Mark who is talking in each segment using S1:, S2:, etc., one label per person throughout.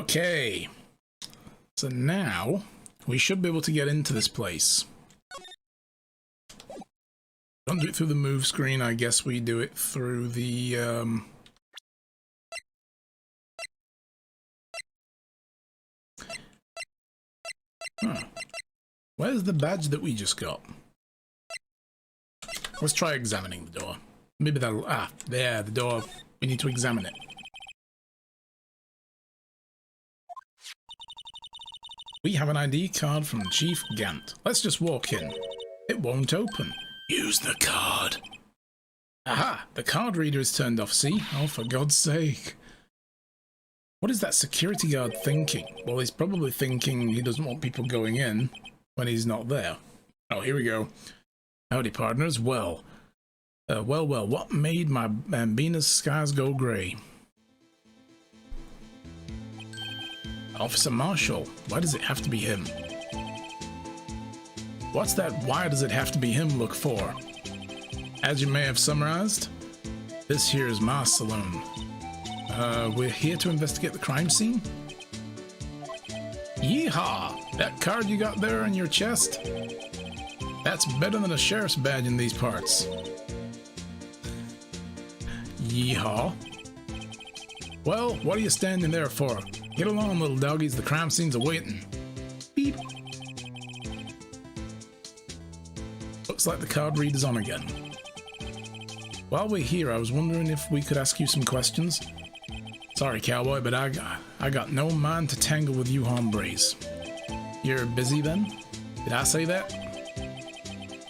S1: Okay. So now we should be able to get into this place. Don't do it through the move screen. I guess we do it through the Huh. Where's the badge that we just got? Let's try examining the door. Maybe that'll... Ah, there, the door. We need to examine it. We have an ID card from Chief Gant. Let's just walk in. It won't open. Use the card. Aha! The card reader is turned off, see? Oh, for God's sake. What is that security guard thinking? Well, he's probably thinking he doesn't want people going in when he's not there. Oh, here we go. Howdy, partners. Well, what made my Bambina's skies go grey? Officer Marshall. Why does it have to be him? What's that why does it have to be him look for? As you may have summarized, this here is my saloon. We're here to investigate the crime scene? Yeehaw! That card you got there on your chest? That's better than a sheriff's badge in these parts. Yeehaw. Well, what are you standing there for? Get along, little doggies, the crime scene's awaiting. Beep. Looks like the card reader's on again. While we're here, I was wondering if we could ask you some questions. Sorry, cowboy, but I got no mind to tangle with you hombres. You're busy then? Did I say that?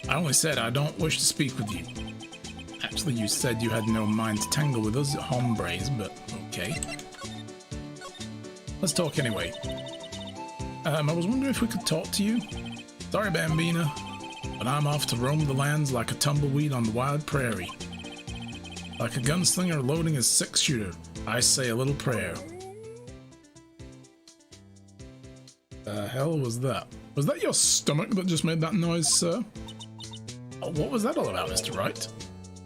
S1: I only said I don't wish to speak with you. Actually, you said you had no mind to tangle with us hombres, but okay. Let's talk anyway. I was wondering if we could talk to you. Sorry, Bambina, but I'm off to roam the lands like a tumbleweed on the wild prairie. Like a gunslinger loading his six-shooter, I say a little prayer. The hell was that? Was that your stomach that just made that noise, sir? Oh, what was that all about, Mr. Wright?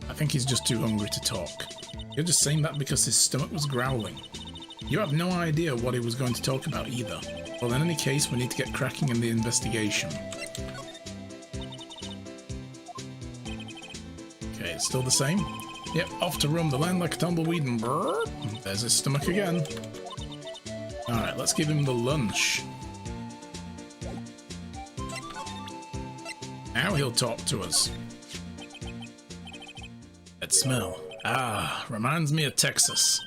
S1: I think he's just too hungry to talk. You're just saying that because his stomach was growling. You have no idea what he was going to talk about either. Well, in any case, we need to get cracking in the investigation. Okay, it's still the same? Yep, off to roam the land like a tumbleweed and brrr. There's his stomach again. Alright, let's give him the lunch. Now he'll talk to us. That smell. Ah, reminds me of Texas.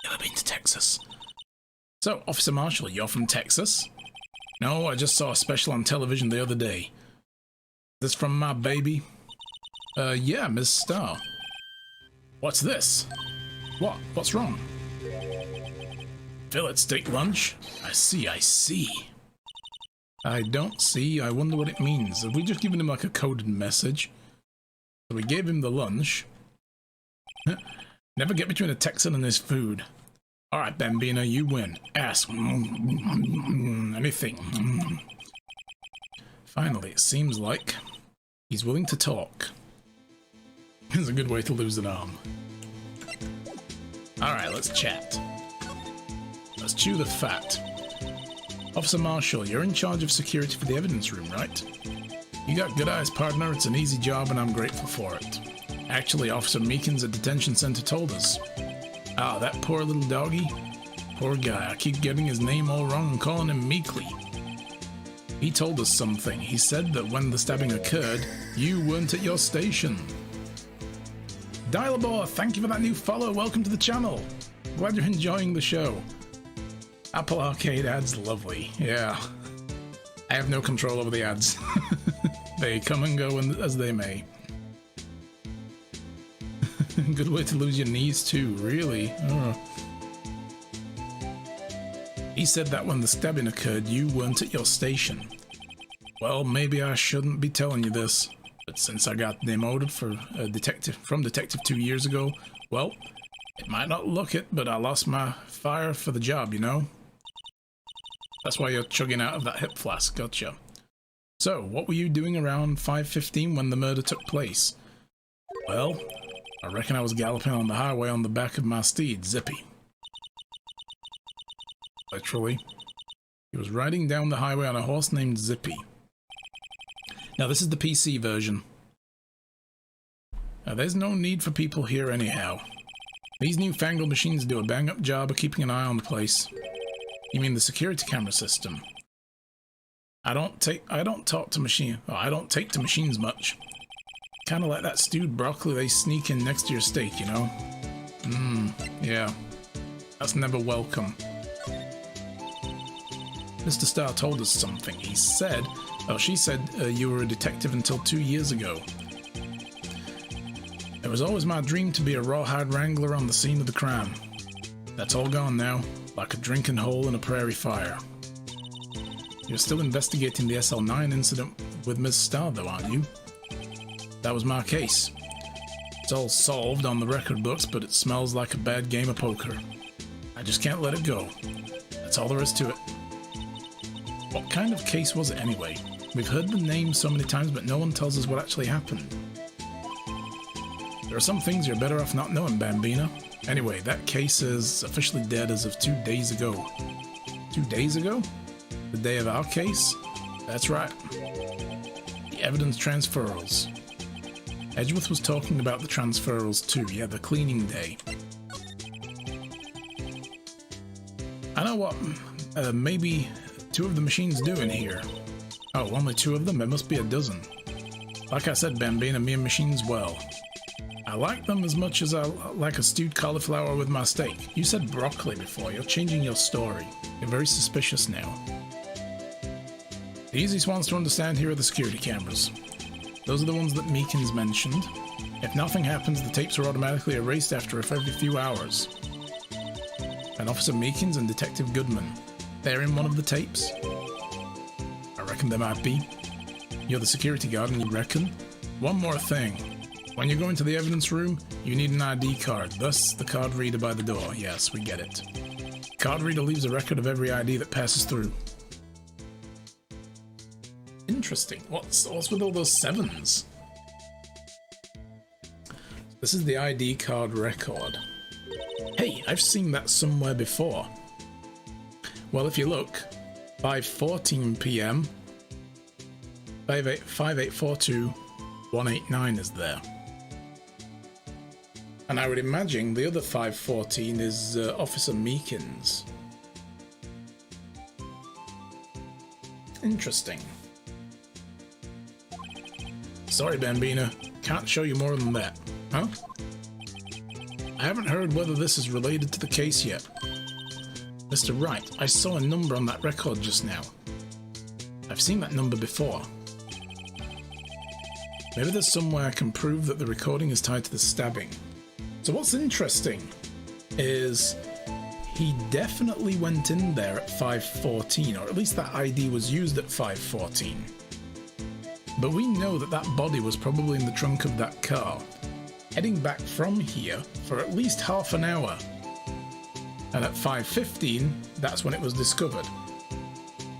S1: Never been to Texas. So, Officer Marshall, you're from Texas? No, I just saw a special on television the other day. This from my baby? Yeah, Ms. Starr. What's this? What? What's wrong? Fillet steak lunch? I see, I see. I don't see. I wonder what it means. Have we just given him like a coded message? So we gave him the lunch. Never get between a Texan and his food. Alright, Bambina, you win. Ask. Anything. Finally, it seems like he's willing to talk. It's a good way to lose an arm. Alright, let's chat. Let's chew the fat. Officer Marshall, you're in charge of security for the evidence room, right? You got good eyes, partner. It's an easy job and I'm grateful for it. Actually, Officer Meekins at Detention Center told us. Ah, that poor little doggy? Poor guy, I keep getting his name all wrong and calling him Meekly. He told us something. He said that when the stabbing occurred, you weren't at your station. Dialabor, thank you for that new follow. Welcome to the channel. Glad you're enjoying the show. Apple Arcade ads, lovely. Yeah. I have no control over the ads. They come and go as they may. Good way to lose your knees too, really. Oh. He said that when the stabbing occurred, you weren't at your station. Well, maybe I shouldn't be telling you this, but since I got demoted from detective 2 years ago, well, it might not look it, but I lost my fire for the job, you know? That's why you're chugging out of that hip flask, gotcha. So, what were you doing around 5:15 when the murder took place? Well, I reckon I was galloping on the highway on the back of my steed, Zippy. literally. He was riding down the highway on a horse named Zippy. Now, this is the PC version. Now, there's no need for people here anyhow. These newfangled machines do a bang-up job of keeping an eye on the place. You mean the security camera system? I don't take to machines much. Kinda like that stewed broccoli they sneak in next to your steak, you know? Yeah. That's never welcome. Mr. Starr told us something. She said you were a detective until 2 years ago. It was always my dream to be a rawhide wrangler on the scene of the crime. That's all gone now, like a drinking hole in a prairie fire. You're still investigating the SL9 incident with Ms. Starr, though, aren't you? That was my case. It's all solved on the record books, but it smells like a bad game of poker. I just can't let it go. That's all there is to it. What kind of case was it anyway? We've heard the name so many times, but no one tells us what actually happened. There are some things you're better off not knowing, Bambina. Anyway, that case is officially dead as of 2 days ago. 2 days ago? The day of our case? That's right. The evidence transferals. Edgeworth was talking about the transferals too. Yeah, the cleaning day. I know what maybe 2 of the machines do in here. Oh, only 2 of them? There must be a dozen. Like I said, Bambina, me and machines well. I like them as much as I like a stewed cauliflower with my steak. You said broccoli before. You're changing your story. You're very suspicious now. The easiest ones to understand here are the security cameras. Those are the ones that Meekins mentioned. If nothing happens, the tapes are automatically erased after every few hours. And Officer Meekins and Detective Goodman, they're in one of the tapes? I reckon they might be. You're the security guard and you reckon? One more thing. When you go into the evidence room, you need an ID card, thus the card reader by the door. Yes, we get it. Card reader leaves a record of every ID that passes through. Interesting. What's with all those 7s? This is the ID card record. Hey, I've seen that somewhere before. Well, if you look, 5:14 p.m. 5842-189 is there. And I would imagine the other 514 is Officer Meekins. Interesting. Sorry, Bambina. Can't show you more than that. Huh? I haven't heard whether this is related to the case yet. Mr. Wright, I saw a number on that record just now. I've seen that number before. Maybe there's somewhere I can prove that the recording is tied to the stabbing. So what's interesting is he definitely went in there at 5:14, or at least that ID was used at 5:14. But we know that that body was probably in the trunk of that car, heading back from here for at least half an hour. And at 5:15, that's when it was discovered.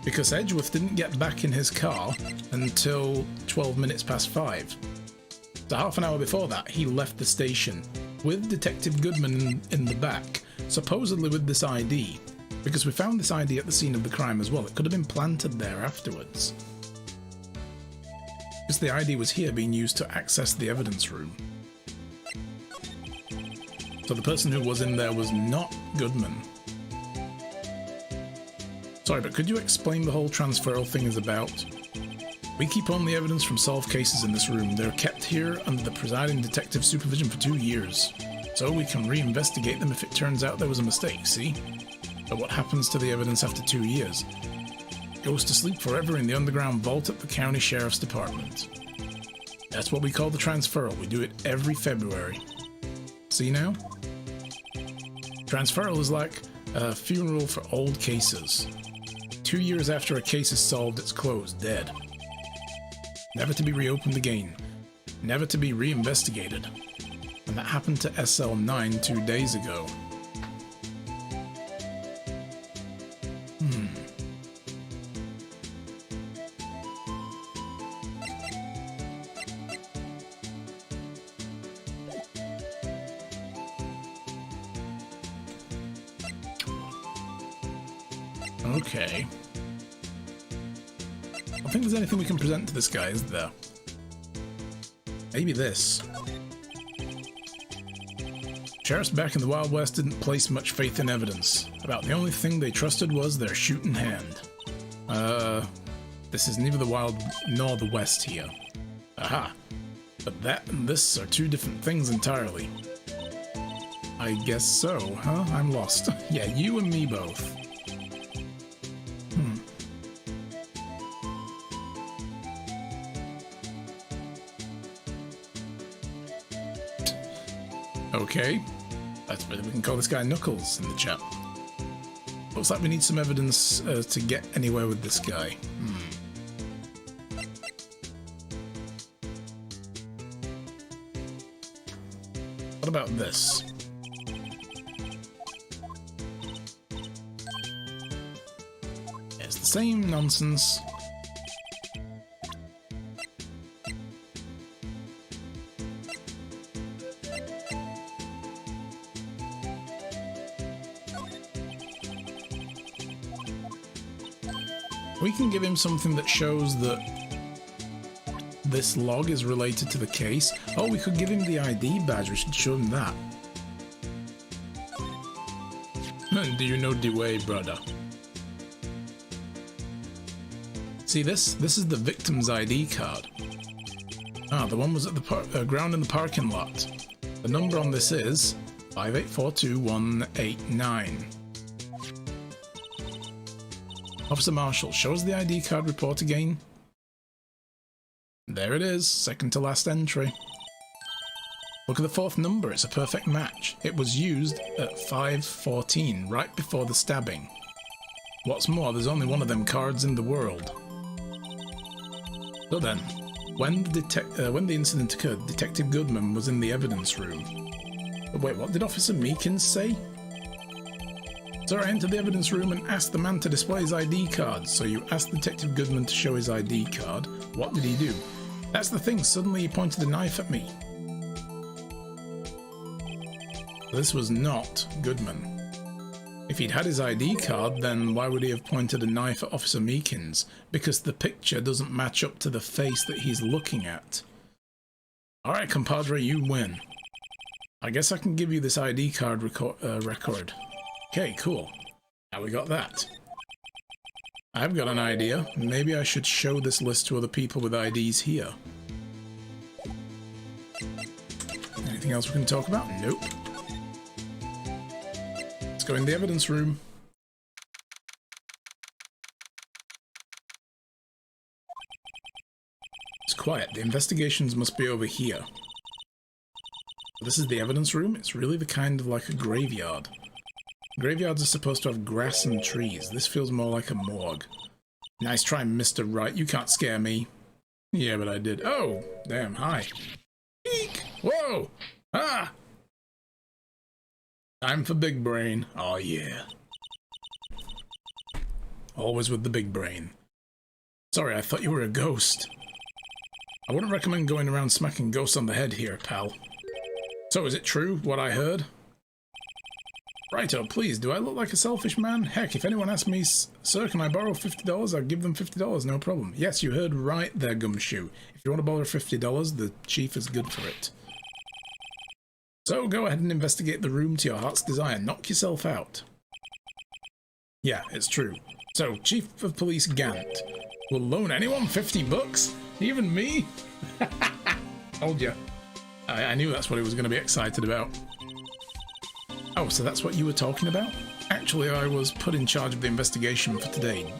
S1: Because Edgeworth didn't get back in his car until 12 minutes past 5. So half an hour before that, he left the station with Detective Goodman in the back, supposedly with this ID, because we found this ID at the scene of the crime as well. It could have been planted there afterwards. Because the ID was here being used to access the evidence room. So the person who was in there was not Goodman. Sorry, but could you explain the whole transferal thing is about? We keep on the evidence from solved cases in this room. They're kept here under the presiding detective's supervision for 2 years. So we can reinvestigate them if it turns out there was a mistake, see? But what happens to the evidence after 2 years? It goes to sleep forever in the underground vault at the county sheriff's department. That's what we call the transferal. We do it every February. See now? Transferal is like a funeral for old cases. 2 years after a case is solved, it's closed, dead. Never to be reopened again. Never to be reinvestigated. And that happened to SL9 2 days ago. Okay. I don't think there's anything we can present to this guy, is there? Maybe this. Sheriffs back in the Wild West didn't place much faith in evidence. About the only thing they trusted was their shooting hand. This is neither the Wild nor the West here. Aha. But that and this are two different things entirely. I guess so, huh? I'm lost. Yeah, you and me both. Okay. That's whether we can call this guy Knuckles in the chat. Looks like we need some evidence to get anywhere with this guy. What about this? It's the same nonsense. We can give him something that shows that this log is related to the case. Oh, we could give him the ID badge. We should show him that. Do you know the way, brother? See this? This is the victim's ID card. Ah, the one was at the ground in the parking lot. The number on this is 5842189. Officer Marshall, show us the ID card report again. There it is, second to last entry. Look at the fourth number, it's a perfect match. It was used at 5:14, right before the stabbing. What's more, there's only one of them cards in the world. So then, when the incident occurred, Detective Goodman was in the evidence room. But wait, what did Officer Meekins say? Sir, I entered the evidence room and asked the man to display his ID card. So you asked Detective Goodman to show his ID card. What did he do? That's the thing, suddenly he pointed a knife at me. This was not Goodman. If he'd had his ID card, then why would he have pointed a knife at Officer Meekins? Because the picture doesn't match up to the face that he's looking at. Alright, compadre, you win. I guess I can give you this ID card record. Okay, cool. Now we got that. I've got an idea. Maybe I should show this list to other people with IDs here. Anything else we can talk about? Nope. Let's go in the evidence room. It's quiet. The investigations must be over here. This is the evidence room. It's really the kind of like a graveyard. Graveyards are supposed to have grass and trees. This feels more like a morgue. Nice try, Mr. Wright. You can't scare me. Yeah, but I did. Oh, damn. Hi. Eek! Whoa! Ah! Time for big brain. Oh, yeah. Always with the big brain. Sorry, I thought you were a ghost. I wouldn't recommend going around smacking ghosts on the head here, pal. So, is it true, what I heard? Righto, please, do I look like a selfish man? Heck, if anyone asks me, sir, can I borrow $50? I'll give them $50, no problem. Yes, you heard right there, Gumshoe. If you want to borrow $50, the chief is good for it. So, go ahead and investigate the room to your heart's desire. Knock yourself out. Yeah, it's true. So, Chief of Police Gant will loan anyone $50? Even me? Told ya. I knew that's what he was going to be excited about. Oh, so that's what you were talking about? Actually, I was put in charge of the investigation for today.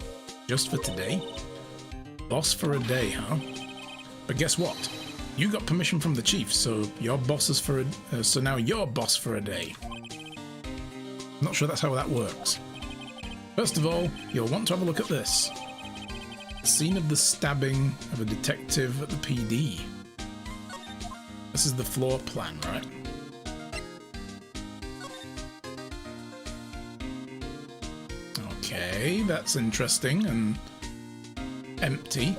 S1: Just for today? Boss for a day, huh? But guess what? You got permission from the chief, so your boss is for a, so now you're boss for a day. I'm not sure that's how that works. First of all, you'll want to have a look at this. The scene of the stabbing of a detective at the PD. This is the floor plan, right? Okay, that's interesting and empty.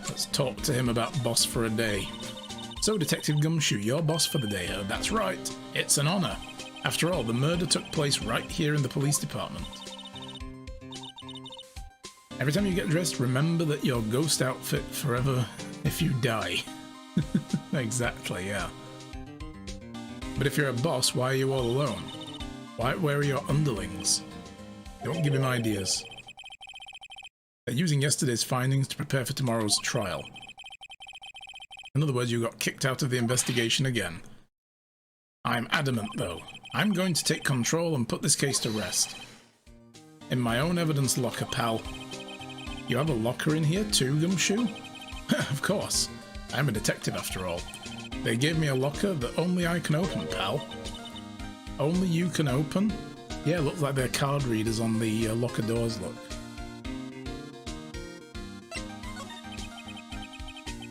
S1: Let's talk to him about boss for a day. So, Detective Gumshoe, you're boss for the day, huh? That's right. It's an honor. After all, the murder took place right here in the police department. Every time you get dressed, remember that your ghost outfit forever if you die. Exactly, yeah. But if you're a boss, why are you all alone? Where are your underlings? Don't give him ideas. They're using yesterday's findings to prepare for tomorrow's trial. In other words, you got kicked out of the investigation again. I'm adamant, though. I'm going to take control and put this case to rest. In my own evidence locker, pal. You have a locker in here too, Gumshoe? Of course. I'm a detective after all. They gave me a locker that only I can open, pal. Only you can open? Yeah, looks like they're card readers on the locker doors, look.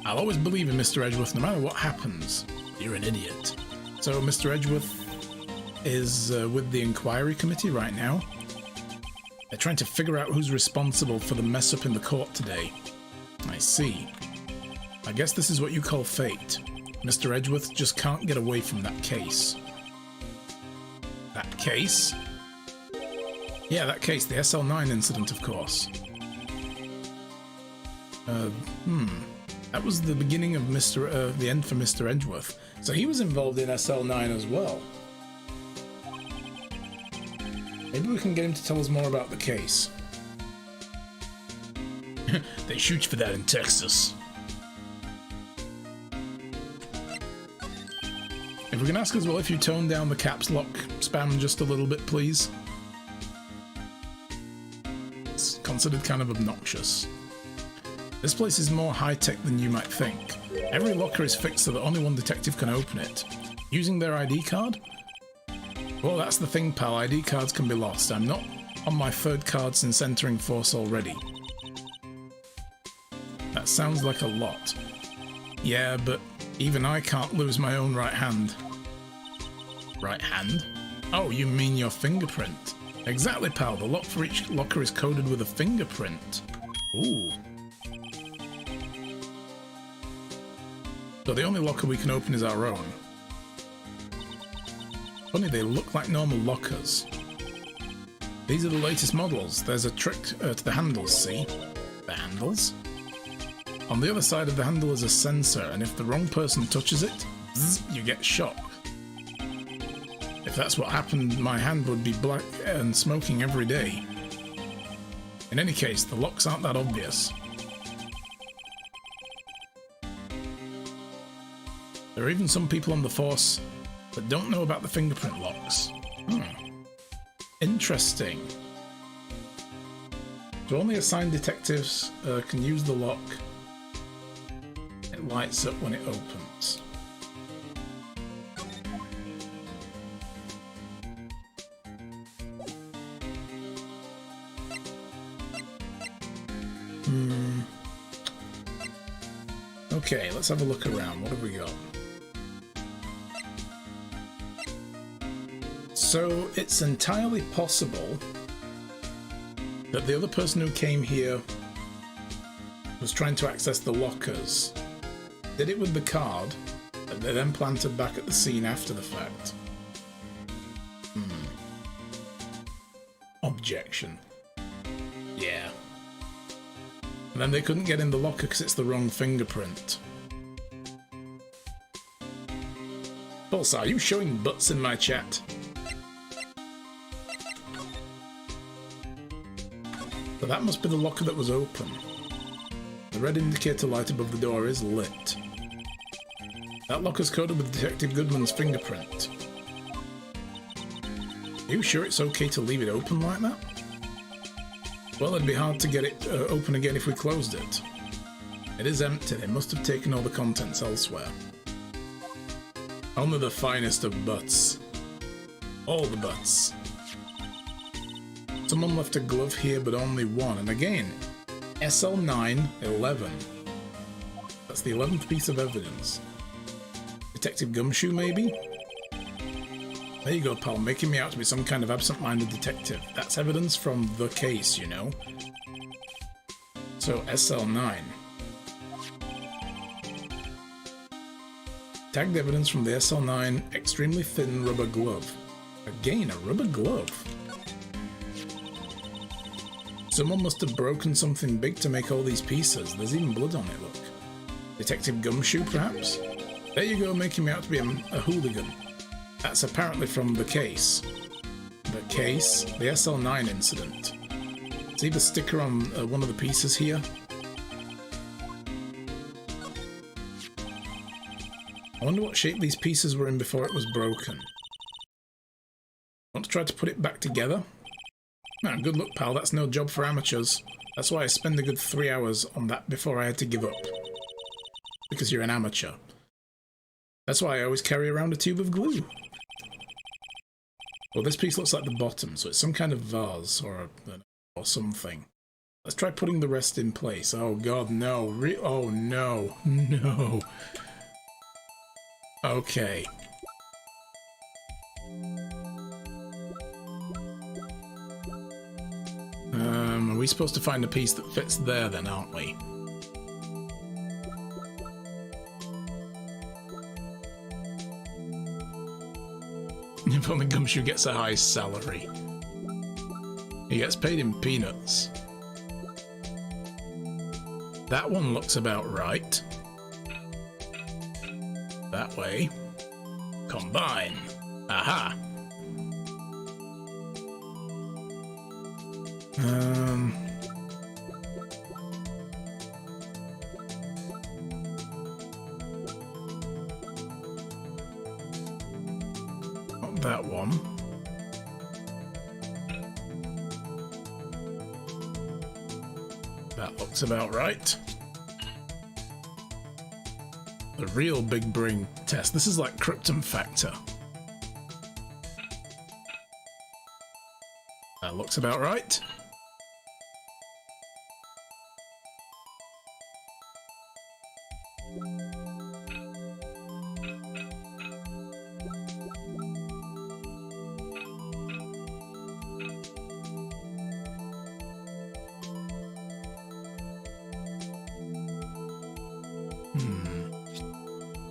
S1: I'll always believe in Mr. Edgeworth no matter what happens. You're an idiot. So Mr. Edgeworth is with the inquiry committee right now. They're trying to figure out who's responsible for the mess up in the court today. I see. I guess this is what you call fate. Mr. Edgeworth just can't get away from that case. That case? Yeah, that case, the SL9 incident, of course. That was the beginning of the end for Mr. Edgeworth. So he was involved in SL9 as well. Maybe we can get him to tell us more about the case. They shoot for that in Texas. If we can ask as well if you tone down the caps lock spam just a little bit, please. It's considered kind of obnoxious. This place is more high-tech than you might think. Every locker is fixed so that only one detective can open it. Using their ID card? Well, that's the thing, pal. ID cards can be lost. I'm not on my third card since entering Force already. That sounds like a lot. Yeah, but even I can't lose my own right hand. Right hand? Oh, you mean your fingerprint. Exactly, pal. The lock for each locker is coded with a fingerprint. Ooh. So the only locker we can open is our own. Funny, they look like normal lockers. These are the latest models. There's a trick to the handles, see? The handles? On the other side of the handle is a sensor, and if the wrong person touches it, zzz, you get shocked. If that's what happened, my hand would be black and smoking every day. In any case, the locks aren't that obvious. There are even some people on the force that don't know about the fingerprint locks. Interesting. So only assigned detectives can use the lock. It lights up when it opens. Okay, let's have a look around. What have we got? So it's entirely possible that the other person who came here was trying to access the lockers, did it with the card, and they then planted back at the scene after the fact. Objection. Yeah. And then they couldn't get in the locker because it's the wrong fingerprint. Pulsar, are you showing butts in my chat? So that must be the locker that was open. The red indicator light above the door is lit. That locker's coded with Detective Goodman's fingerprint. Are you sure it's okay to leave it open like that? Well, it'd be hard to get it open again if we closed it. It is empty. They must have taken all the contents elsewhere. Only the finest of butts. All the butts. Someone left a glove here, but only one. And again, SL911. That's the 11th piece of evidence. Detective Gumshoe, maybe? There you go, pal, making me out to be some kind of absent-minded detective. That's evidence from the case, you know? So, SL9. Tagged evidence from the SL9 extremely thin rubber glove. Again, a rubber glove. Someone must have broken something big to make all these pieces. There's even blood on it, look. Detective Gumshoe, perhaps? There you go, making me out to be a hooligan. That's apparently from The Case. The Case? The SL9 incident. See the sticker on one of the pieces here? I wonder what shape these pieces were in before it was broken. Want to try to put it back together? Ah, good luck, pal. That's no job for amateurs. That's why I spend a good 3 hours on that before I had to give up. Because you're an amateur. That's why I always carry around a tube of glue. Well, this piece looks like the bottom, so it's some kind of vase or something. Let's try putting the rest in place. Oh god, no. Oh no. No. Okay. Are we supposed to find a piece that fits there then, aren't we? If only Gumshoe gets a high salary. He gets paid in peanuts. That one looks about right. That way. Combine. Aha! Not that one. That looks about right. The real big brain test. This is like Krypton Factor. That looks about right.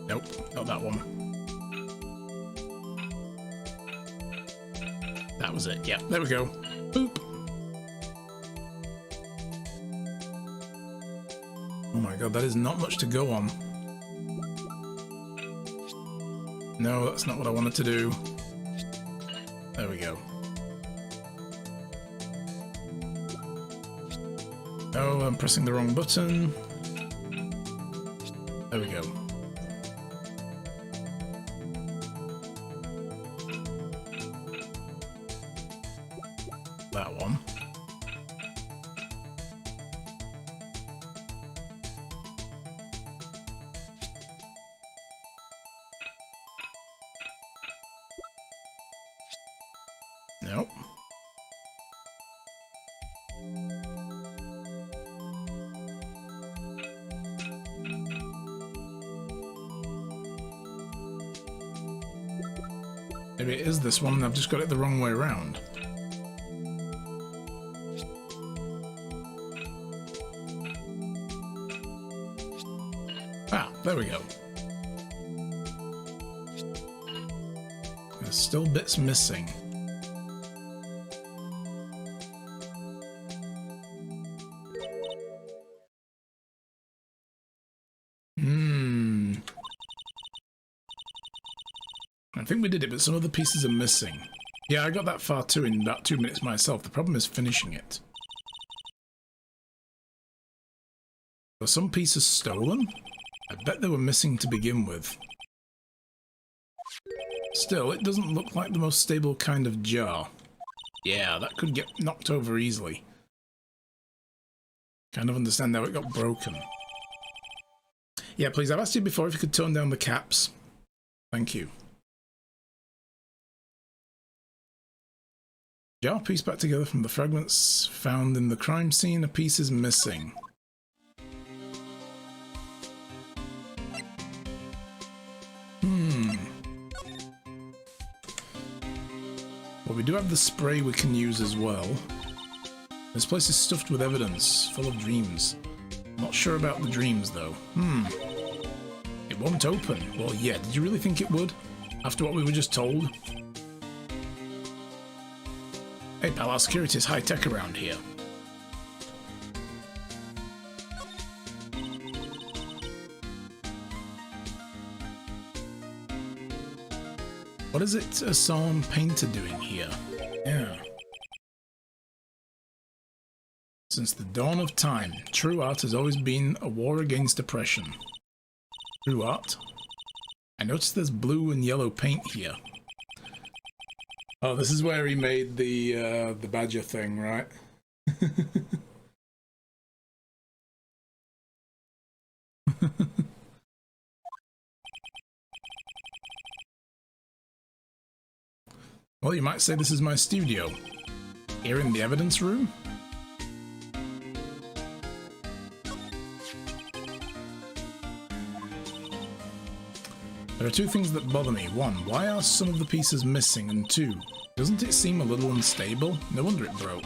S1: Nope, not that one. That was it. Yeah, there we go. Boop. Oh my god, that is not much to go on. No, that's not what I wanted to do. There we go. Oh, I'm pressing the wrong button. There we go. That one. Nope. Maybe it is this one and I've just got it the wrong way around. Ah, there we go. There's still bits missing. I think we did it, but some of the pieces are missing. Yeah, I got that far too in about 2 minutes myself. The problem is finishing it. Were some pieces stolen? I bet they were missing to begin with. Still, it doesn't look like the most stable kind of jar. Yeah, that could get knocked over easily. Kind of understand how it got broken. Yeah, please, I've asked you before if you could tone down the caps. Thank you. Jar piece back together from the fragments found in the crime scene. A piece is missing. Well, we do have the spray we can use as well. This place is stuffed with evidence, full of dreams. Not sure about the dreams, though. It won't open. Well, yeah, did you really think it would? After what we were just told? Hey pal, our security is high-tech around here. What is it a Psalm painter doing here? Yeah. Since the dawn of time, true art has always been a war against oppression. True art? I noticed there's blue and yellow paint here. Oh, this is where he made the badger thing, right? Well, you might say this is my studio. Here in the evidence room? There are two things that bother me. One, why are some of the pieces missing? And two, doesn't it seem a little unstable? No wonder it broke.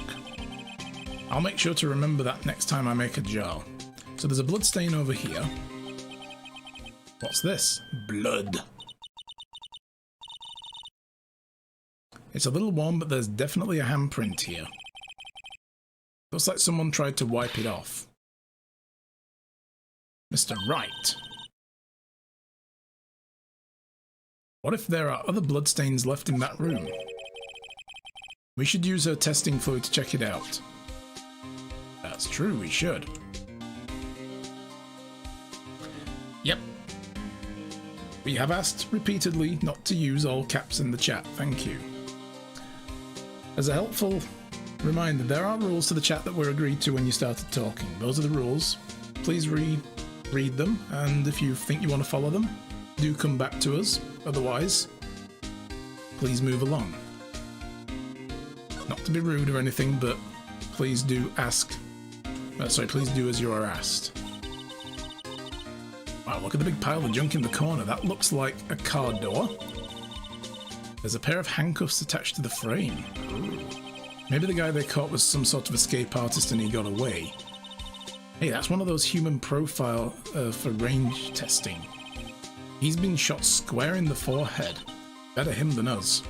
S1: I'll make sure to remember that next time I make a jar. So there's a blood stain over here. What's this? Blood. It's a little warm, but there's definitely a handprint here. Looks like someone tried to wipe it off. Mr. Wright. What if there are other bloodstains left in that room? We should use her testing fluid to check it out. That's true, we should. Yep. We have asked repeatedly not to use all caps in the chat, thank you. As a helpful reminder, there are rules to the chat that were agreed to when you started talking. Those are the rules. Please read them, and if you think you want to follow them, do come back to us. Otherwise, please move along. Not to be rude or anything, but please do ask. Please do as you are asked. Wow, look at the big pile of junk in the corner. That looks like a car door. There's a pair of handcuffs attached to the frame. Ooh. Maybe the guy they caught was some sort of escape artist and he got away. Hey, that's one of those human profile for range testing. He's been shot square in the forehead. Better him than us.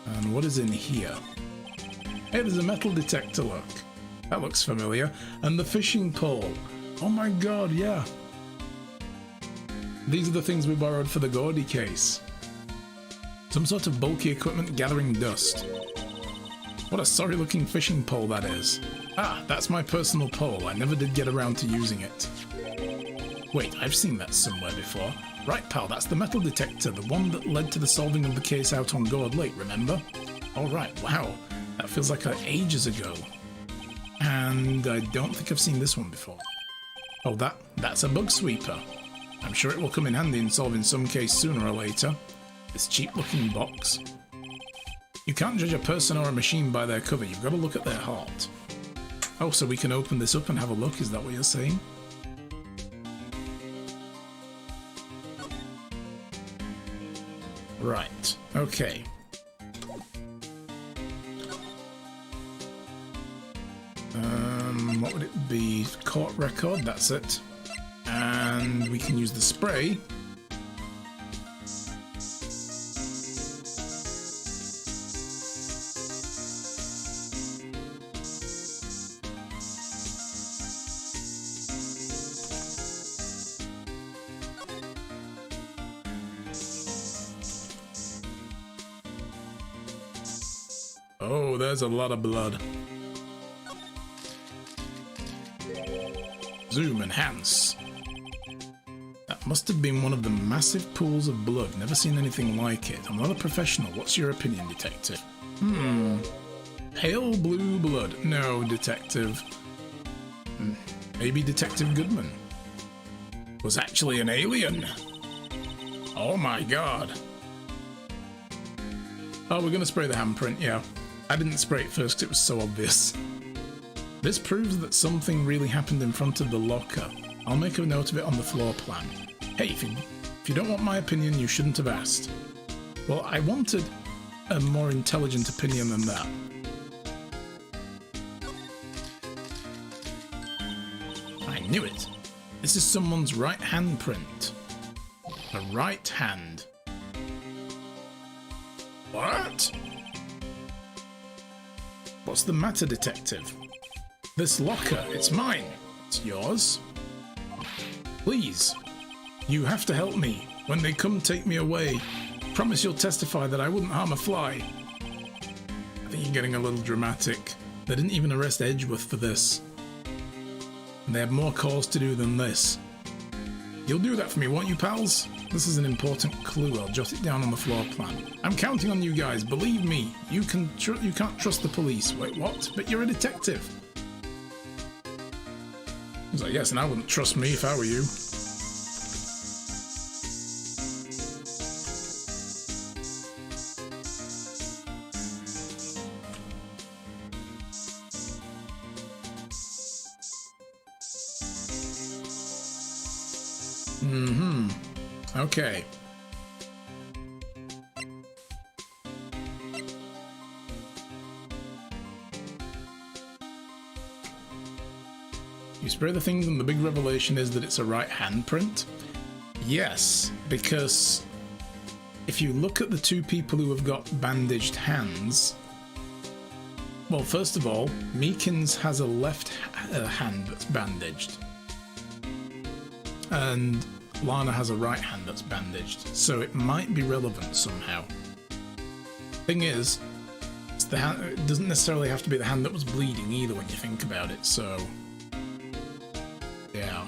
S1: And what is in here? Hey, there's a metal detector, look. That looks familiar. And the fishing pole. Oh my god, yeah. These are the things we borrowed for the Gordy case. Some sort of bulky equipment gathering dust. What a sorry looking fishing pole that is. Ah, that's my personal pole. I never did get around to using it. Wait, I've seen that somewhere before. Right, pal, that's the metal detector, the one that led to the solving of the case out on Gord Lake, remember? Alright, wow. That feels like ages ago. And I don't think I've seen this one before. Oh, that's a bug sweeper. I'm sure it will come in handy in solving some case sooner or later. This cheap looking box. You can't judge a person or a machine by their cover, you've got to look at their heart. Oh, so we can open this up and have a look, is that what you're saying? Right, okay. What would it be? Court record, that's it. And we can use the spray. Oh, there's a lot of blood. Zoom enhance. That must have been one of the massive pools of blood. Never seen anything like it. I'm not a professional. What's your opinion, detective? Pale blue blood. No, detective. Maybe Detective Goodman was actually an alien. Oh my god. Oh, we're gonna spray the handprint, yeah. I didn't spray it first because it was so obvious. This proves that something really happened in front of the locker. I'll make a note of it on the floor plan. Hey, if you don't want my opinion, you shouldn't have asked. Well, I wanted a more intelligent opinion than that. I knew it. This is someone's right hand print. A right hand. What? What's the matter, detective? This locker, it's mine. It's yours. Please, you have to help me. When they come take me away, promise you'll testify that I wouldn't harm a fly. I think you're getting a little dramatic. They didn't even arrest Edgeworth for this. And they have more calls to do than this. You'll do that for me, won't you, pals? This is an important clue. I'll jot it down on the floor plan. I'm counting on you guys. Believe me, you can't trust the police. Wait, what? But you're a detective. I was like, yes, and I wouldn't trust me if I were you. Okay. You spray the things and the big revelation is that it's a Wright handprint? Yes, because if you look at the two people who have got bandaged hands, well, first of all, Meekins has a left hand that's bandaged. And Lana has a right hand that's bandaged, so it might be relevant somehow. Thing is, it's the hand, it doesn't necessarily have to be the hand that was bleeding either when you think about it, so yeah.